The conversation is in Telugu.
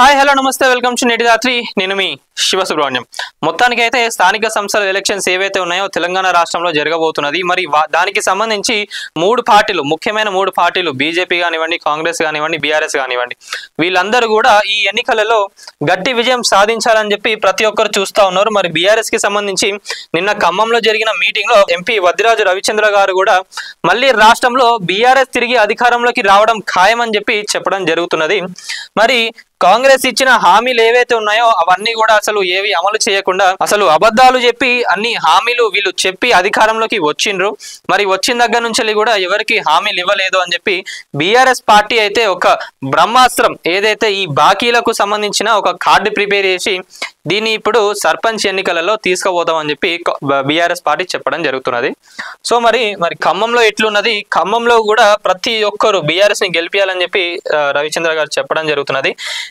హాయ్ హలో నమస్తే వెల్కమ్ టు నేటి రాత్రి నేను మీ శివసుబ్రహ్మణ్యం. మొత్తానికైతే స్థానిక సంస్థల ఎలక్షన్స్ ఏవైతే ఉన్నాయో తెలంగాణ రాష్ట్రంలో జరగబోతున్నది. మరి దానికి సంబంధించి ముఖ్యమైన మూడు పార్టీలు బీజేపీ కానివ్వండి, కాంగ్రెస్ కానివ్వండి, బీఆర్ఎస్ కానివ్వండి, వీళ్ళందరూ కూడా ఈ ఎన్నికలలో గట్టి విజయం సాధించాలని చెప్పి ప్రతి ఒక్కరు చూస్తూ ఉన్నారు. మరి బీఆర్ఎస్ కి సంబంధించి నిన్న ఖమ్మంలో జరిగిన మీటింగ్ లో ఎంపీ వద్దిరాజు రవిచంద్ర గారు కూడా మళ్ళీ రాష్ట్రంలో బీఆర్ఎస్ తిరిగి అధికారంలోకి రావడం ఖాయమని చెప్పి చెప్పడం జరుగుతున్నది. మరి కాంగ్రెస్ ఇచ్చిన హామీలు ఏవైతే ఉన్నాయో అవన్నీ కూడా అసలు ఏవి అమలు చేయకుండా అసలు అబద్ధాలు చెప్పి అన్ని హామీలు వీళ్ళు చెప్పి అధికారంలోకి వచ్చిండ్రు. మరి వచ్చిన దగ్గర నుంచి కూడా ఎవరికి హామీలు ఇవ్వలేదు అని చెప్పి బీఆర్ఎస్ పార్టీ అయితే ఒక బ్రహ్మాస్త్రం ఏదైతే ఈ బాకీలకు సంబంధించిన ఒక కార్డు ప్రిపేర్ చేసి దీన్ని ఇప్పుడు సర్పంచ్ ఎన్నికలలో తీసుకుపోతామని చెప్పి బీఆర్ఎస్ పార్టీ చెప్పడం జరుగుతున్నది. సో మరి ఖమ్మంలో ఎట్లున్నది, ఖమ్మంలో కూడా ప్రతి ఒక్కరు బీఆర్ఎస్ ని గెలిపియాలని చెప్పి రవిచంద్ర గారు చెప్పడం జరుగుతున్నది.